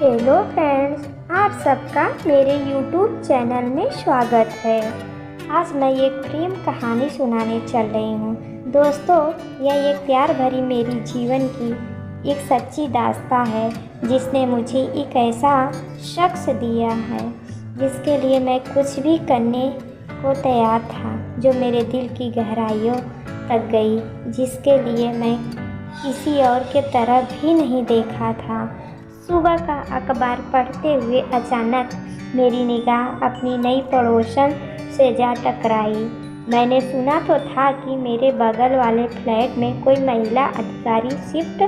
Hello friends, आप सबका मेरे YouTube चैनल में स्वागत है। आज मैं एक प्रेम कहानी सुनाने चल रही हूँ। दोस्तों, यह एक प्यार भरी मेरी जीवन की एक सच्ची दास्तां है जिसने मुझे एक ऐसा शख्स दिया है जिसके लिए मैं कुछ भी करने को तैयार था, जो मेरे दिल की गहराइयों तक गई, जिसके लिए मैं किसी और के तरफ भी नहीं देखा था। सुबह का अखबार पढ़ते हुए अचानक मेरी निगाह अपनी नई पड़ोसन से जा टकराई। मैंने सुना तो था कि मेरे बगल वाले फ्लैट में कोई महिला अधिकारी शिफ्ट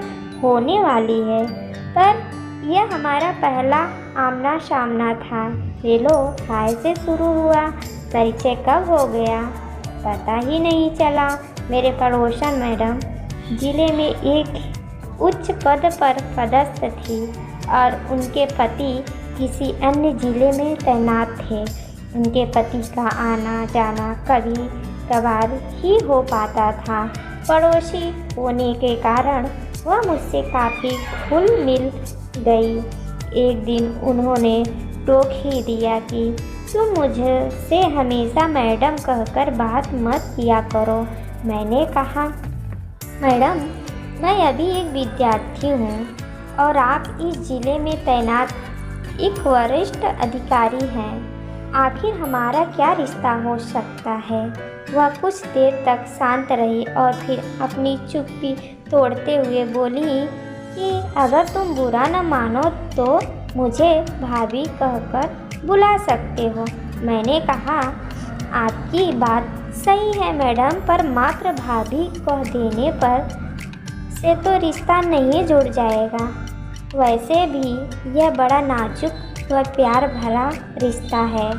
होने वाली है, पर यह हमारा पहला आमना सामना था। हेलो हाय से शुरू हुआ, परिचय कब हो गया पता ही नहीं चला। मेरे पड़ोसन मैडम जिले में एक उच्च पद पर पदस्थ थी और उनके पति किसी अन्य जिले में तैनात थे। उनके पति का आना जाना कभी कभार ही हो पाता था। पड़ोसी होने के कारण वह मुझसे काफ़ी घुल मिल गई। एक दिन उन्होंने टोक ही दिया कि तुम मुझसे हमेशा मैडम कहकर बात मत किया करो। मैंने कहा, मैडम मैं अभी एक विद्यार्थी हूँ और आप इस ज़िले में तैनात एक वरिष्ठ अधिकारी हैं। आखिर हमारा क्या रिश्ता हो सकता है। वह कुछ देर तक शांत रही और फिर अपनी चुप्पी तोड़ते हुए बोली कि अगर तुम बुरा न मानो तो मुझे भाभी कहकर बुला सकते हो। मैंने कहा, आपकी बात सही है मैडम, पर मात्र भाभी कह देने पर से तो रिश्ता नहीं जुड़ जाएगा। वैसे भी यह बड़ा नाजुक व प्यार भरा रिश्ता है।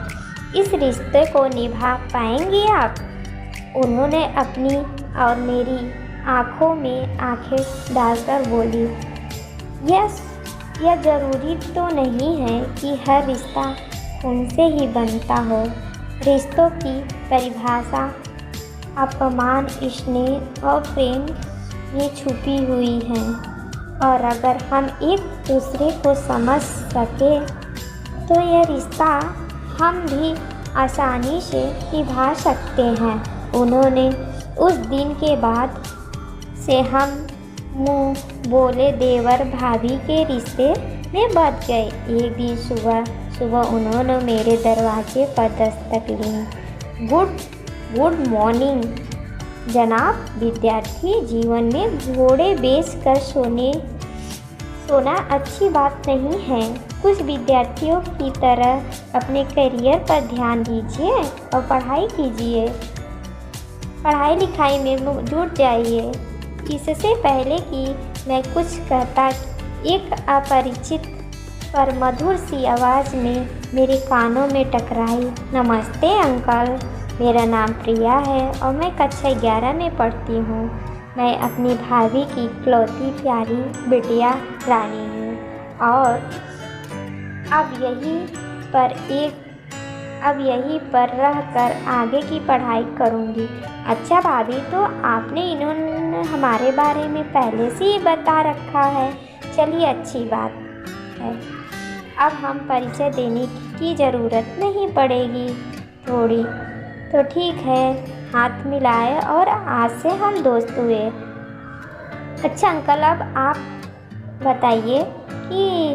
इस रिश्ते को निभा पाएंगे आप? उन्होंने अपनी और मेरी आँखों में आँखें डालकर बोली, यह ज़रूरी तो नहीं है कि हर रिश्ता उनसे ही बनता हो। रिश्तों की परिभाषा अपमान, स्नेह और प्रेम में छुपी हुई है, और अगर हम एक दूसरे को समझ सके तो यह रिश्ता हम भी आसानी से निभा सकते हैं। उन्होंने उस दिन के बाद से हम मुँह बोले देवर भाभी के रिश्ते में बच गए। एक दिन सुबह उन्होंने मेरे दरवाजे पर दस्तक ली। गुड मॉर्निंग जनाब। विद्यार्थी जीवन में घोड़े बेच कर सोना अच्छी बात नहीं है। कुछ विद्यार्थियों की तरह अपने करियर पर ध्यान दीजिए और पढ़ाई कीजिए, पढ़ाई लिखाई में जुट जाइए। इससे पहले कि मैं कुछ कहता, एक अपरिचित पर मधुर सी आवाज़ में मेरे कानों में टकराई। नमस्ते अंकल, मेरा नाम प्रिया है और मैं कक्षा 11 में पढ़ती हूँ। मैं अपनी भाभी की इकलौती प्यारी बिटिया रानी हूँ और अब यहीं पर रहकर आगे की पढ़ाई करूँगी। अच्छा भाभी, तो आपने इन्होंने हमारे बारे में पहले से ही बता रखा है। चलिए अच्छी बात है, अब हम परिचय देने की ज़रूरत नहीं पड़ेगी थोड़ी। तो ठीक है, हाथ मिलाए और आज से हम दोस्त हुए। अच्छा अंकल, अब आप बताइए कि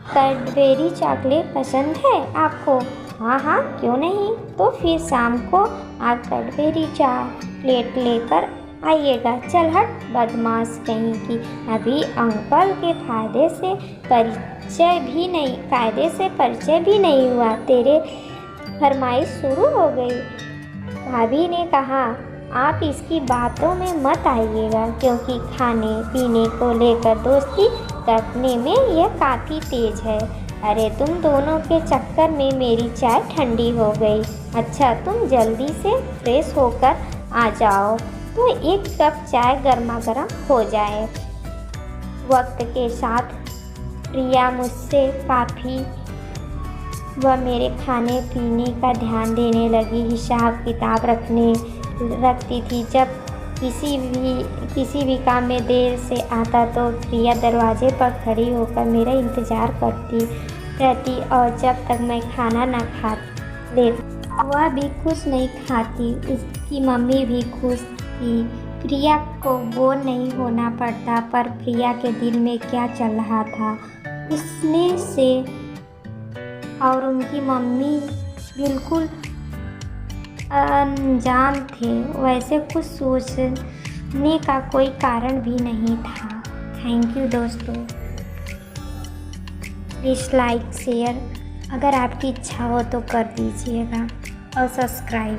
कैडबरी चॉकलेट पसंद है आपको? हाँ, क्यों नहीं। तो फिर शाम को आप कैडबरी चॉकलेट लेकर आइएगा। चल हट बदमाश कहीं की। अभी अंकल के कायदे से परिचय भी नहीं हुआ, तेरे फरमाइश शुरू हो गई। भाभी ने कहा, आप इसकी बातों में मत आइएगा, क्योंकि खाने पीने को लेकर दोस्ती करने में यह काफ़ी तेज है। अरे तुम दोनों के चक्कर में मेरी चाय ठंडी हो गई। अच्छा तुम जल्दी से फ्रेश होकर आ जाओ तो एक कप चाय गर्मा गर्म हो जाए। वक्त के साथ प्रिया मुझसे काफ़ी वह मेरे खाने पीने का ध्यान देने लगी। हिसाब किताब रखती थी। जब किसी भी काम में देर से आता तो प्रिया दरवाजे पर खड़ी होकर मेरा इंतज़ार करती रहती और जब तक मैं खाना न खा ले वह भी कुछ नहीं खाती। उसकी मम्मी भी खुश थी। प्रिया को बोर नहीं होना पड़ता, पर प्रिया के दिल में क्या चल रहा था उसने से और उनकी मम्मी बिल्कुल अनजान थे। वैसे कुछ सोचने का कोई कारण भी नहीं था। थैंक यू दोस्तों। प्लीज़ लाइक शेयर अगर आपकी इच्छा हो तो कर दीजिएगा और सब्सक्राइब।